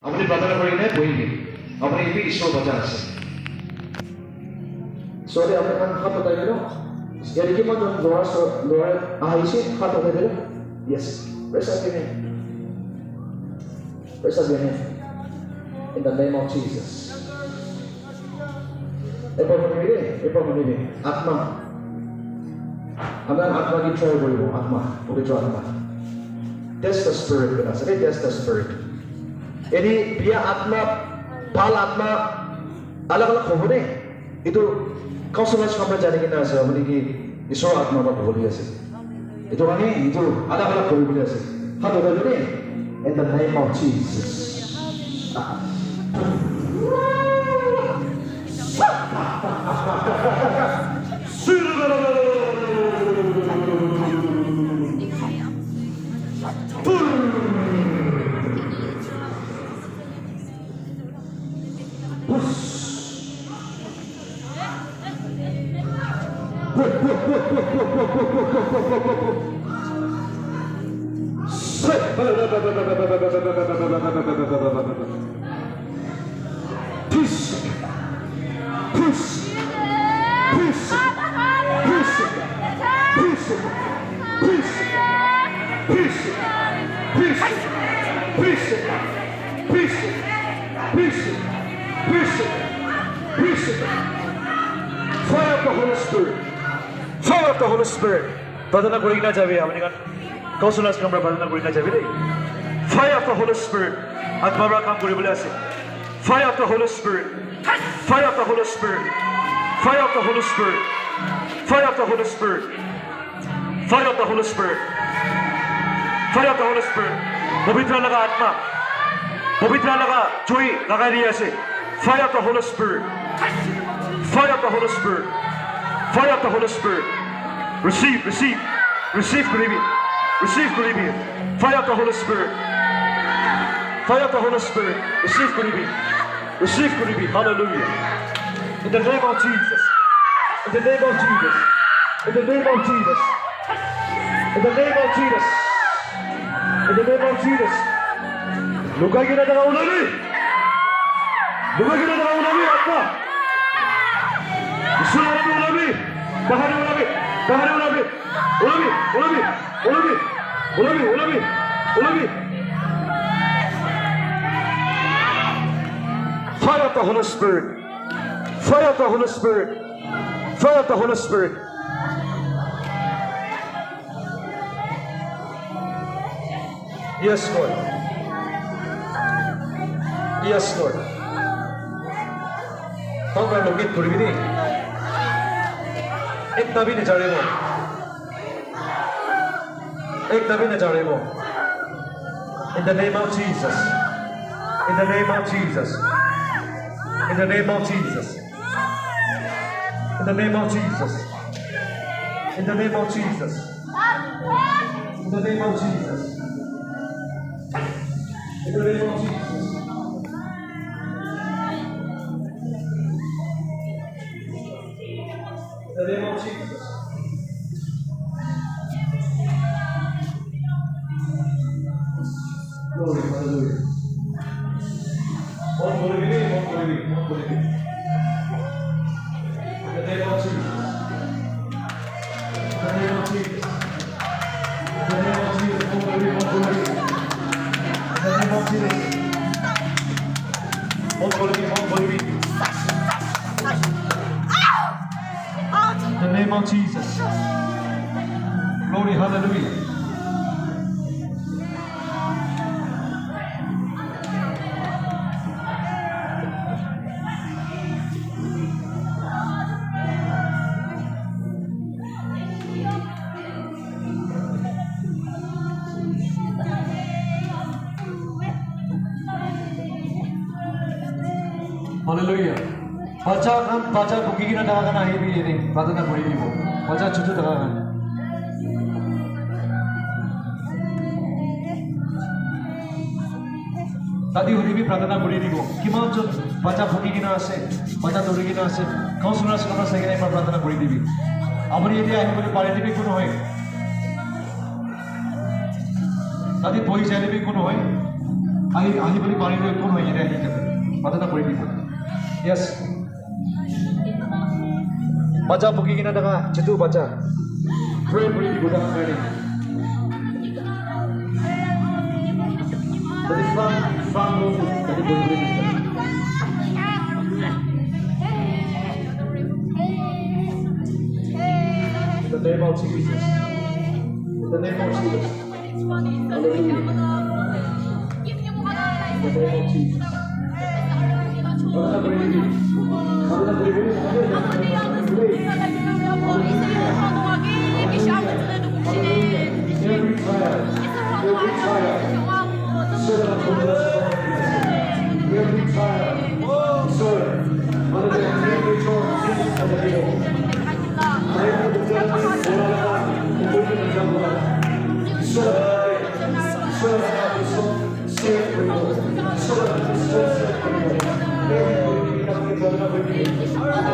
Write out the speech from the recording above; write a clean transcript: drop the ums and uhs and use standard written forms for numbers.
আপুনি প্ৰাৰ্থনা কৰি কিনে বহিবি আপুনি এই ঈশ্বৰ বজাৰ আছে সৰি আপোনাৰ হাত উঠাই দিলো ইয়াত কিমান ল'ৰা আহিছে হাত উঠাই দিলো yes raise up your hand raise up your hand in the name of Jesus এরপর মনে আত্মা আমরা আত্মা কি ট্রাই করব আত্মা পবিত্র আত্মা test the spirit with us okay test the spirit any বিয়া আত্মা ভাল আত্মা আলাদা আলাদা হবে না itu কাউন্সিলার্স আমরা জানি কিনা আছে আপনি কি ঈশ্বর আত্মা বা বলি আছে itu মানে itu আলাদা আলাদা করে বলি আছে হাত উঠাই দিন in the name of Jesus Fire of the Holy Spirit. Fire of the Holy Spirit. Pradana kori na jabe apni kan kaunsilas kamra pradana kori na jabe dei. Fire of the Holy Spirit. Atma ra kam kori bole ase. Fire of the Holy Spirit. Fire of the Holy Spirit. Fire of the Holy Spirit. Fire of the Holy Spirit. Fire of the Holy Spirit. Fire of the Holy Spirit. Pavitra laga atma. Pavitra laga joy lagai diye ase. Fire of the Holy Spirit. Fire of the Holy Spirit. Fire of the Holy Spirit. Receive, receive, receive Kuribi. Receive Kuribi. Fire of the Holy Spirit. Fire of the Holy Spirit. Receive Kuribi. Receive Kuribi. Hallelujah. In the name of Jesus. In the name of Jesus. In the name of Jesus. In the name of Jesus. In the name of Jesus. Luka kina daga ulami. Luka kina daga ulami atma. Islam ulami. Bahari ulami. Bahari ulami. Ulami. Ulami. Ulami. Ulami. Ulami. Ulami. Fire of the Holy Spirit. Fire of the Holy Spirit. Fire of the Holy Spirit. Yes, Lord. Yes, Lord. How can I look at Purvini? एक तभी न चढ़े वो in the name of Jesus in the name of Jesus in the name of Jesus in the name of Jesus in the name of Jesus in the name of Jesus in the name of Jesus in the name of Jesus. Glory, hallelujah. One glory, one glory, one glory. In the name of Jesus. In the name of Jesus. In the name of Jesus, one glory, one glory. In the name of Jesus. One glory, one glory. In the name of Jesus. Glory, hallelujah. Hallelujah. Baca buki kita dah kan akhir ini, pradana kori dibo. Baca cucu dah kan. Tadi hari ini pradana kori dibo. Kiman jon baca buki kita ase, baca dori kita ase. Kau sunar sekarang saya ini pradana kori dibi. Amari ini akhir ini pare dibi kuno hai. Tadi boy jadi bi kuno hai. আহিবলৈ পাৰিলে কোনো এনে আহি যাব প্ৰাৰ্থনা কৰি দিব yes baca buki kita dengan cetu baca pray beri di gudang ini dari fang dari beri in the name of Jesus in the name of Jesus hallelujah in the name of Jesus Every